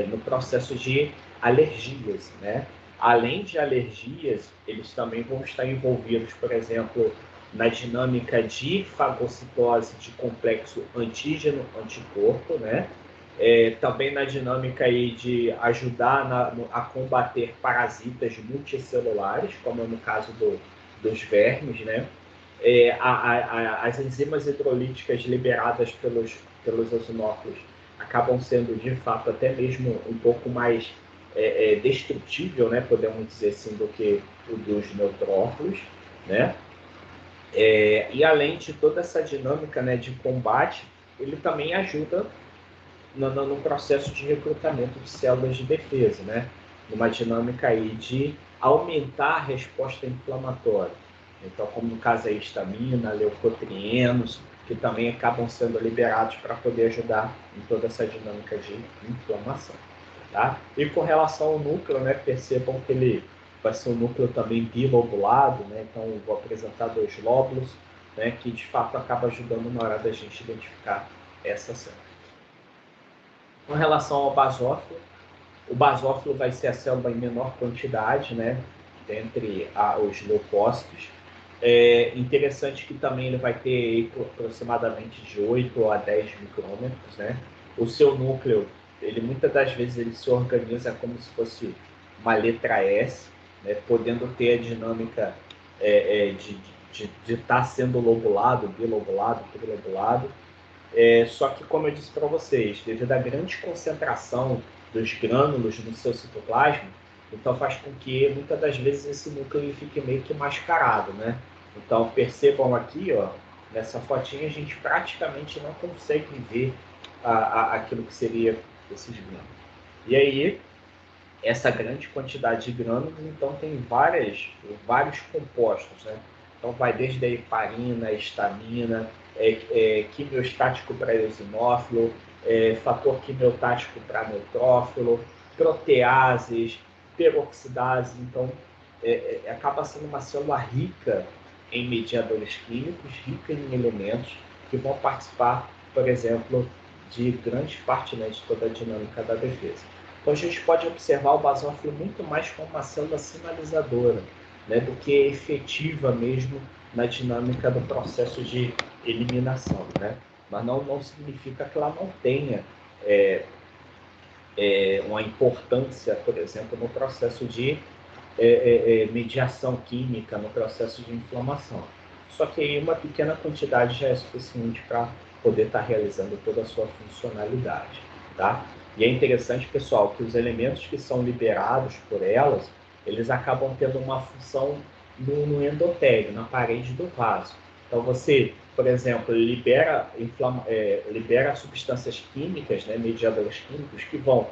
S1: no processo de alergias, né? Além de alergias, eles também vão estar envolvidos, por exemplo, na dinâmica de fagocitose de complexo antígeno-anticorpo, né? Também na dinâmica aí de ajudar a combater parasitas multicelulares, como é no caso dos vermes, né? As enzimas hidrolíticas liberadas pelos eosinófilos acabam sendo, de fato, até mesmo um pouco mais destrutível, né, podemos dizer assim, do que o dos neutrófilos, né? E além de toda essa dinâmica, né, de combate, ele também ajuda no processo de recrutamento de células de defesa, né? Numa dinâmica aí de aumentar a resposta inflamatória. Então, como no caso a histamina, leucotrienos, que também acabam sendo liberados para poder ajudar em toda essa dinâmica de inflamação. Tá? E com relação ao núcleo, né, percebam que ele vai ser um núcleo também bilobulado, né? Então eu vou apresentar 2 lóbulos, né, que de fato acaba ajudando na hora da gente identificar essa célula. Com relação ao basófilo, o basófilo vai ser a célula em menor quantidade, né, dentre os leucócitos. Interessante que também ele vai ter aproximadamente de 8 a 10 micrômetros, né? O seu núcleo, ele muitas das vezes ele se organiza como se fosse uma letra S, né? Podendo ter a dinâmica de estar sendo lobulado, bilobulado, trilobulado. Só que, como eu disse para vocês, devido à grande concentração dos grânulos no seu citoplasma, então faz com que, muitas das vezes, esse núcleo fique meio que mascarado, né? Então, percebam aqui, ó, nessa fotinha, a gente praticamente não consegue ver aquilo que seria esses grânulos. E aí, essa grande quantidade de grânulos, então, tem vários compostos, né? Então, vai desde a heparina, a histamina, quimiostático para eosinófilo, fator quimiotático para neutrófilo, proteases, peroxidase. Então, acaba sendo uma célula rica em mediadores químicos, rica em elementos que vão participar, por exemplo, de grande parte, né, de toda a dinâmica da defesa. Então, a gente pode observar o basófilo muito mais como uma célula sinalizadora, né, do que efetiva mesmo na dinâmica do processo de eliminação, né? Mas não significa que ela não tenha uma importância, por exemplo, no processo de mediação química, no processo de inflamação. Só que aí uma pequena quantidade já é suficiente para poder estar realizando toda a sua funcionalidade, tá? E é interessante, pessoal, que os elementos que são liberados por elas, eles acabam tendo uma função no endotélio, na parede do vaso. Então você, por exemplo, libera substâncias químicas, né, mediadores químicos, que vão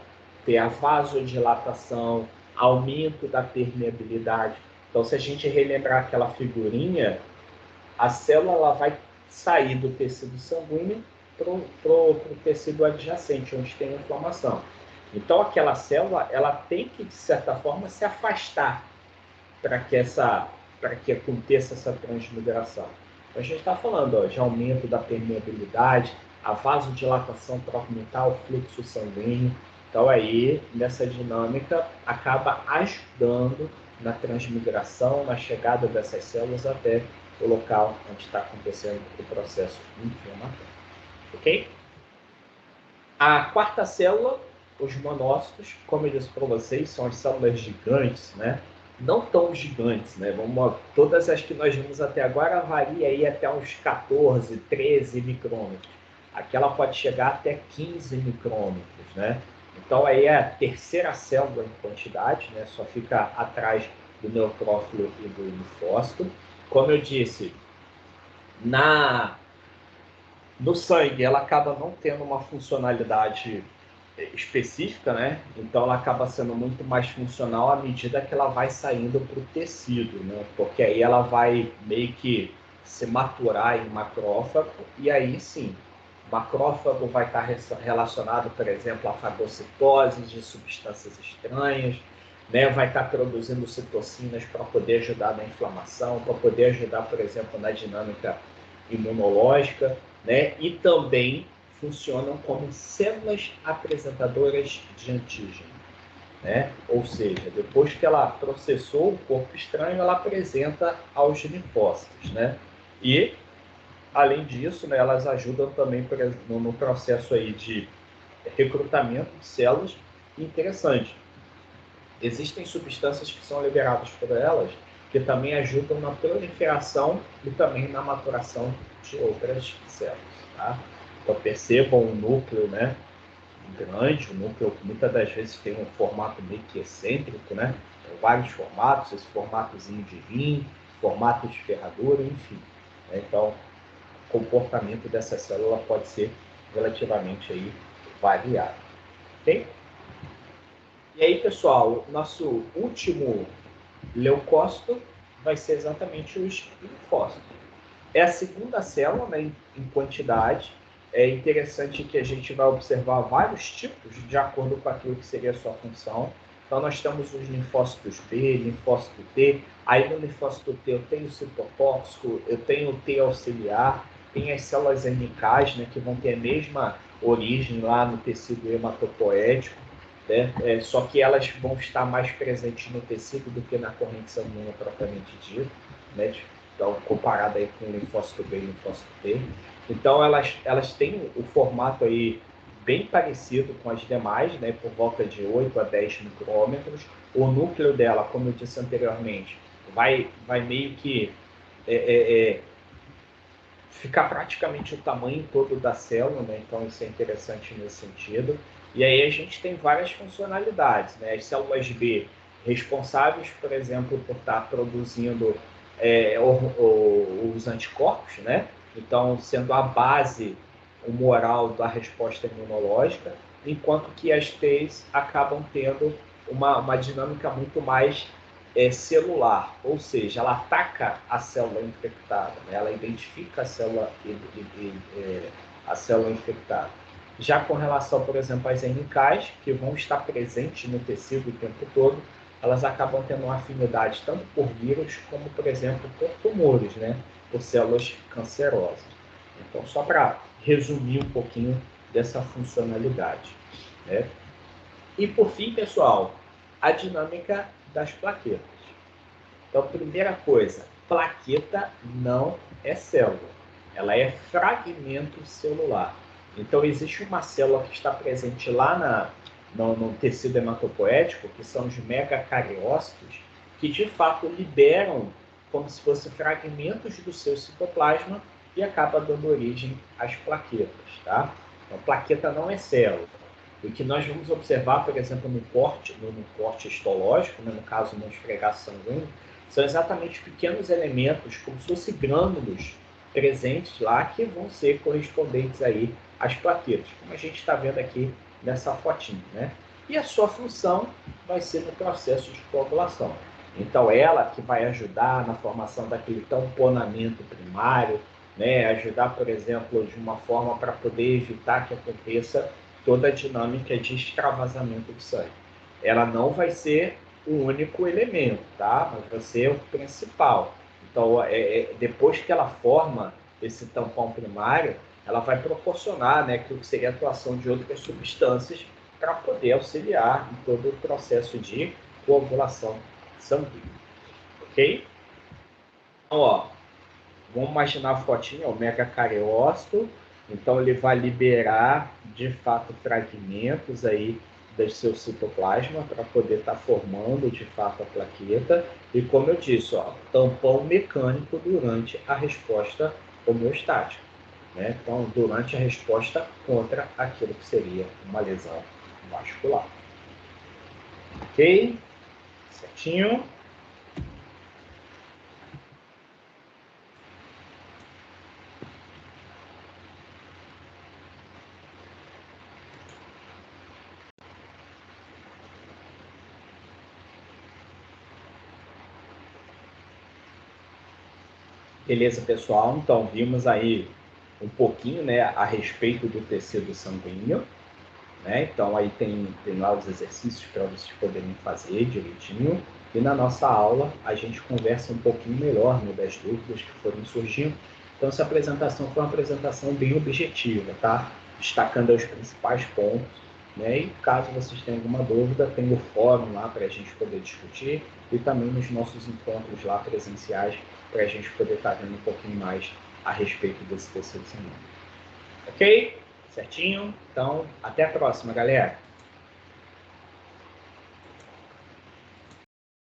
S1: ter a vasodilatação, aumento da permeabilidade. Então, se a gente relembrar aquela figurinha, a célula ela vai sair do tecido sanguíneo para o tecido adjacente, onde tem inflamação. Então, aquela célula ela tem que, de certa forma, se afastar para que aconteça essa transmigração. Então, a gente está falando de aumento da permeabilidade, a vasodilatação para aumentar o fluxo sanguíneo. Então, aí, nessa dinâmica, acaba ajudando na transmigração, na chegada dessas células até o local onde está acontecendo o processo inflamatório. Ok? A quarta célula, os monócitos, como eu disse para vocês, são as células gigantes, né? Não tão gigantes, né? Todas as que nós vimos até agora varia aí até uns 14, 13 micrômetros. Aqui ela pode chegar até 15 micrômetros, né? Então aí é a terceira célula em quantidade, né? Só fica atrás do neutrófilo e do linfócito. Como eu disse, na No sangue, ela acaba não tendo uma funcionalidade específica, né? Então ela acaba sendo muito mais funcional à medida que ela vai saindo para o tecido, né? Porque aí ela vai meio que se maturar em macrófago e aí sim, macrófago vai estar relacionado, por exemplo, a fagocitose de substâncias estranhas, né? Vai estar produzindo citocinas para poder ajudar na inflamação, para poder ajudar, por exemplo, na dinâmica imunológica, né? E também funcionam como células apresentadoras de antígeno, né? Ou seja, depois que ela processou o corpo estranho, ela apresenta aos linfócitos, né? E, além disso, né, elas ajudam também no processo aí de recrutamento de células. Interessante, existem substâncias que são liberadas por elas que também ajudam na proliferação e também na maturação de outras células, tá? Então percebam o núcleo, né, grande, o núcleo muitas das vezes tem um formato meio que excêntrico, né? Tem vários formatos, esse formatozinho de rim, formato de ferradura, enfim. Né? Então, o comportamento dessa célula pode ser relativamente aí variado. Ok? E aí, pessoal, nosso último leucócito vai ser exatamente os linfócitos. É a segunda célula, né, em quantidade. É interessante que a gente vai observar vários tipos de acordo com aquilo que seria a sua função. Então, nós temos os linfócitos B, linfócito T. Aí, no linfócito T, eu tenho o citotóxico, eu tenho o T auxiliar, tem as células NK, né, que vão ter a mesma origem lá no tecido hematopoético, né? Só que elas vão estar mais presentes no tecido do que na corrente sanguínea propriamente dita, né? Então, comparado aí com o linfócito B e o linfócito T. Então, elas têm o formato aí bem parecido com as demais, né? Por volta de 8 a 10 micrômetros. O núcleo dela, como eu disse anteriormente, vai meio que ficar praticamente o tamanho todo da célula, né? Então isso é interessante nesse sentido. E aí a gente tem várias funcionalidades, né? As células B responsáveis, por exemplo, por estar produzindo os anticorpos, né? Então sendo a base humoral da resposta imunológica, enquanto que as T's acabam tendo uma dinâmica muito mais celular, ou seja, ela ataca a célula infectada, né? Ela identifica a célula infectada. Já com relação, por exemplo, às NKs, que vão estar presentes no tecido o tempo todo, elas acabam tendo uma afinidade tanto por vírus como, por exemplo, por tumores, né? Por células cancerosas. Então, só para resumir um pouquinho dessa funcionalidade, né? E por fim, pessoal, a dinâmica das plaquetas. Então, primeira coisa, plaqueta não é célula, ela é fragmento celular. Então, existe uma célula que está presente lá no tecido hematopoético, que são os megacariócitos, que de fato liberam como se fossem fragmentos do seu citoplasma e acaba dando origem às plaquetas, tá? Então, plaqueta não é célula. O que nós vamos observar, por exemplo, no corte histológico, né, no caso, no esfregaço sanguíneo, são exatamente pequenos elementos, como se fossem grânulos presentes lá, que vão ser correspondentes aí às plaquetas, como a gente está vendo aqui nessa fotinha, né? E a sua função vai ser no processo de coagulação. Então, ela que vai ajudar na formação daquele tamponamento primário, né? Ajudar, por exemplo, de uma forma para poder evitar que aconteça toda a dinâmica de extravasamento de sangue. Ela não vai ser o único elemento, tá? Mas vai ser o principal. Então, depois que ela forma esse tampão primário, ela vai proporcionar, né, aquilo que seria a atuação de outras substâncias para poder auxiliar em todo o processo de coagulação sanguínea. Ok? Então, ó, vamos imaginar a fotinha, o megacariócito. Então, ele vai liberar, de fato, fragmentos aí do seu citoplasma para poder estar formando, de fato, a plaqueta. E, como eu disse, ó, tampão mecânico durante a resposta homeostática, né? Então, durante a resposta contra aquilo que seria uma lesão vascular. Ok? Certinho? Beleza, pessoal? Então, vimos aí um pouquinho, né, a respeito do tecido sanguíneo, né? Então, aí tem lá os exercícios para vocês poderem fazer direitinho. E na nossa aula, a gente conversa um pouquinho melhor, né, das dúvidas que foram surgindo. Então, essa apresentação foi uma apresentação bem objetiva, tá? Destacando os principais pontos, né? E caso vocês tenham alguma dúvida, tem o fórum lá para a gente poder discutir e também nos nossos encontros lá presenciais para a gente poder estar vendo um pouquinho mais a respeito desse tecido sanguíneo. Ok? Certinho? Então, até a próxima, galera!